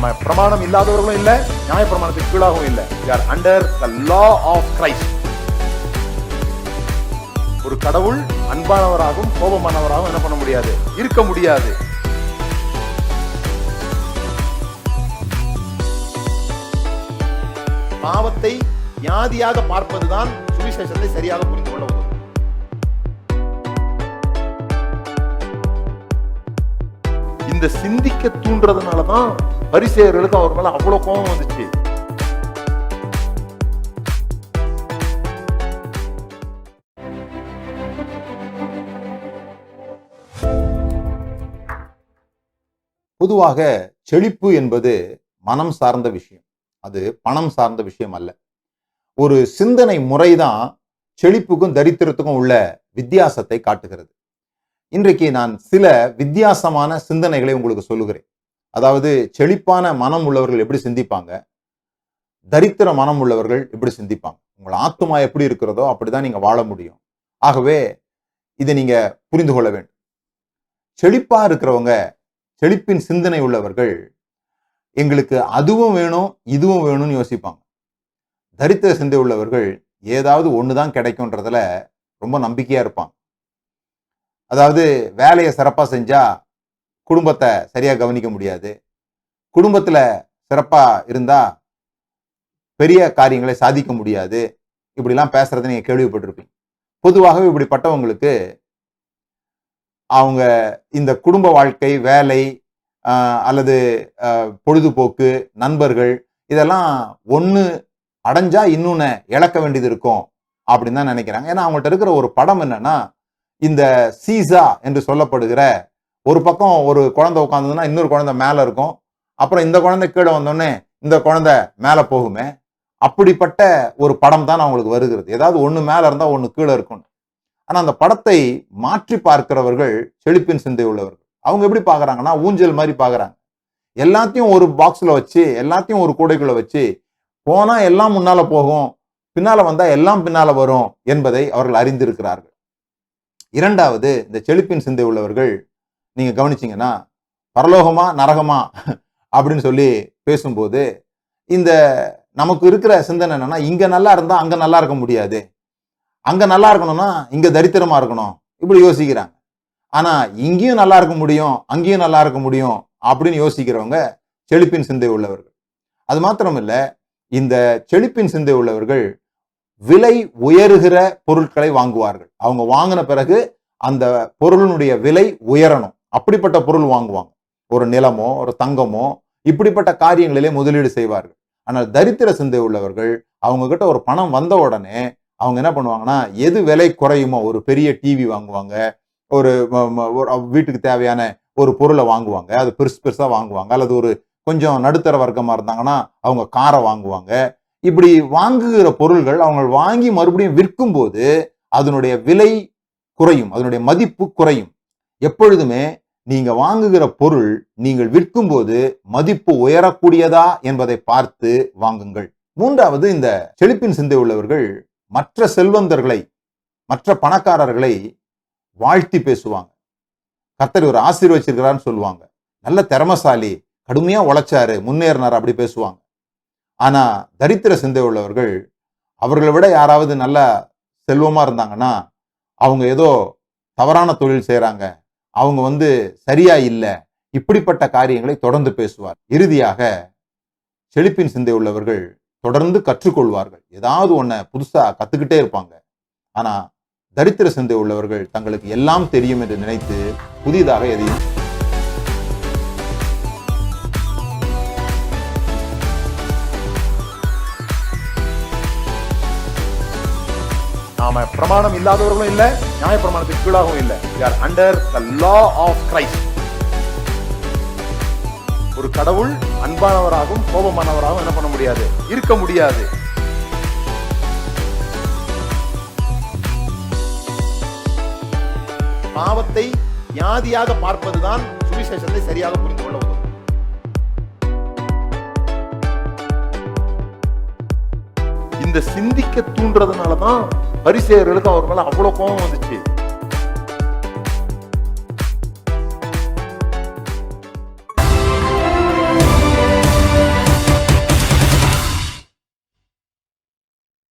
நாம பிரமாணம் இல்லாதவர்களும் இல்ல, நியாய பிரமாணத்துக்கு கீழாகவும் இல்ல. we are under the law of Christ. ஒரு கடவுள் அன்பானவராகவும் கோபமானவராகவும் என்ன பண்ண முடியாது, இருக்க முடியாது. பாவத்தை வியாதியாக பார்ப்பதுதான் சுவிசேஷத்தை சரியாக புரிந்து கொள்ள உதவும். இந்த சிந்திக்க தூண்டுறதுனாலதான் பரிசேயர்களுக்கு அவர் மேல அவ்வளவு கோபம் வந்துச்சு. பொதுவாக செழிப்பு என்பது மனம் சார்ந்த விஷயம், அது பணம் சார்ந்த விஷயம் அல்ல. ஒரு சிந்தனை முறைதான் செழிப்புக்கும் தரித்திரத்துக்கும் உள்ள வித்தியாசத்தை காட்டுகிறது. இன்றைக்கு நான் சில வித்தியாசமான சிந்தனைகளை உங்களுக்கு சொல்லுகிறேன். அதாவது செழிப்பான மனம் உள்ளவர்கள் எப்படி சிந்திப்பாங்க, தரித்திர மனம் உள்ளவர்கள் எப்படி சிந்திப்பாங்க. உங்கள் ஆத்துமா எப்படி இருக்கிறதோ அப்படிதான் நீங்க வாழ முடியும். ஆகவே இதை நீங்க புரிந்து கொள்ள வேண்டும். செழிப்பா இருக்கிறவங்க, செழிப்பின் சிந்தனை உள்ளவர்கள் எங்களுக்கு அதுவும் வேணும் இதுவும் வேணும்னு யோசிப்பாங்க. தரித்திர சிந்தை உள்ளவர்கள் ஏதாவது ஒண்ணுதான் கிடைக்கும்ன்றதுல ரொம்ப நம்பிக்கையா இருப்பாங்க. அதாவது வேலையை சிறப்பா செஞ்சா குடும்பத்தை சரியா கவனிக்க முடியாது, குடும்பத்துல சிறப்பா இருந்தா பெரிய காரியங்களை சாதிக்க முடியாது, இப்படிலாம் பேசுறதை நீங்க கேள்விப்பட்டிருப்பீங்க. பொதுவாகவே இப்படிப்பட்டவங்களுக்கு அவங்க இந்த குடும்ப வாழ்க்கை, வேலை அல்லது பொழுதுபோக்கு, நண்பர்கள் இதெல்லாம் ஒண்ணு அடைஞ்சா இன்னொன்னு இழக்க வேண்டியது இருக்கும் அப்படின்னு தான் நினைக்கிறாங்க. ஏன்னா அவங்கள்ட்ட இருக்கிற ஒரு படம் என்னன்னா, இந்த சீசா என்று சொல்லப்படுகிற ஒரு பக்கம் ஒரு குழந்தை உட்கார்ந்ததுன்னா இன்னொரு குழந்தை மேல இருக்கும், அப்புறம் இந்த குழந்தை கீழே வந்தோடனே இந்த குழந்தை மேல போகுமே, அப்படிப்பட்ட ஒரு படம் தான் அவங்களுக்கு வருகிறது. ஏதாவது ஒண்ணு மேல இருந்தா ஒண்ணு கீழே இருக்கும். ஆனா அந்த படத்தை மாற்றி பார்க்கிறவர்கள் செழிப்பின் சிந்தை உள்ளவர்கள். அவங்க எப்படி பாக்குறாங்கன்னா, ஊஞ்சல் மாதிரி பாக்குறாங்க. எல்லாத்தையும் ஒரு பாக்ஸ்ல வச்சு, எல்லாத்தையும் ஒரு கூடைக்குள்ள வச்சு, போனா எல்லாம் முன்னால போகும், பின்னால வந்தா எல்லாம் பின்னால வரும் என்பதை அவர்கள் அறிந்திருக்கிறார்கள். இரண்டாவது, இந்த செழிப்பின் சிந்தை உள்ளவர்கள் நீங்க கவனிச்சீங்கன்னா, பரலோகமா நரகமா அப்படின்னு சொல்லி பேசும்போது இந்த நமக்கு இருக்கிற சிந்தனை என்னன்னா, இங்க நல்லா இருந்தா அங்க நல்லா இருக்க முடியாது, அங்க நல்லா இருக்கணும்னா இங்க தரித்திரமா இருக்கணும், இப்படி யோசிக்கிறாங்க. ஆனா இங்கேயும் நல்லா இருக்க முடியும் அங்கேயும் நல்லா இருக்க முடியும் அப்படின்னு யோசிக்கிறவங்க செழிப்பின் சிந்தை உள்ளவர்கள். அது மாத்திரம் இல்ல, இந்த செழிப்பின் சிந்தை உள்ளவர்கள் விலை உயர்கிற பொருட்களை வாங்குவார்கள். அவங்க வாங்கின பிறகு அந்த பொருளினுடைய விலை உயரணும், அப்படிப்பட்ட பொருள் வாங்குவாங்க. ஒரு நிலமோ ஒரு தங்கமோ இப்படிப்பட்ட காரியங்களிலே முதலீடு செய்வார்கள். ஆனால் தரித்திர சிந்தை உள்ளவர்கள் அவங்க கிட்ட ஒரு பணம் வந்த உடனே அவங்க என்ன பண்ணுவாங்கன்னா, எது விலை குறையுமோ, ஒரு பெரிய டிவி வாங்குவாங்க, ஒரு வீட்டுக்கு தேவையான ஒரு பொருளை வாங்குவாங்க, அது பெருசு பெருசா வாங்குவாங்க, அல்லது ஒரு கொஞ்சம் நடுத்தர வர்க்கமா இருந்தாங்கன்னா அவங்க காரை வாங்குவாங்க. இப்படி வாங்குகிற பொருள்கள் அவங்க வாங்கி மறுபடியும் விற்கும் போது அதனுடைய விலை குறையும், அதனுடைய மதிப்பு குறையும். எப்பொழுதுமே நீங்க வாங்குகிற பொருள் நீங்கள் விற்கும் போது மதிப்பு உயரக்கூடியதா என்பதை பார்த்து வாங்குங்கள். மூன்றாவது, இந்த செழிப்பின் சிந்தை உள்ளவர்கள் மற்ற செல்வந்தர்களை, மற்ற பணக்காரர்களை வாழ்த்தி பேசுவாங்க. கர்த்தர் ஒரு ஆசீர்வச்சிருக்கிறான்னு சொல்லுவாங்க. நல்ல திறமசாலி, கடுமையா உழைச்சாரு, முன்னேறினார், அப்படி பேசுவாங்க. ஆனா தரித்திர சிந்தை உள்ளவர்கள் அவர்களை விட யாராவது நல்ல செல்வமா இருந்தாங்கன்னா அவங்க ஏதோ தவறான தொழில் செய்யறாங்க, அவங்க சரியா இல்லை, இப்படிப்பட்ட காரியங்களை தொடர்ந்து பேசுவார். இறுதியாக செழிப்பின் சிந்தை உள்ளவர்கள் தொடர்ந்து கற்றுக்கொள்வார்கள், ஏதாவது ஒன்ன புதுசா கத்துக்கிட்டே இருப்பாங்க. ஆனா தரித்திர சிந்தை உள்ளவர்கள் தங்களுக்கு எல்லாம் தெரியும் என்று நினைத்து புதிதாக எதையும் நாம பிரமாணம் இல்லாதவர்களும் இல்ல, நியாய பிரமாணத்துக்கு கீழாகவும் இல்ல. we are under the law of Christ. ஒரு கடவுள் அன்பானவராகவும் கோபமானவராகவும் என்ன பண்ண முடியாது, இருக்க முடியாது. பாவத்தை வியாதியாக பார்ப்பதுதான் சுவிசேஷத்தை சரியாக புரிந்து கொள்ள உதவும். இந்த சிந்திக்க தூண்டுறதுனாலதான் பரிசேயர்களுக்கு அவர் மேல அவ்வளவு கோபம் வந்துச்சு.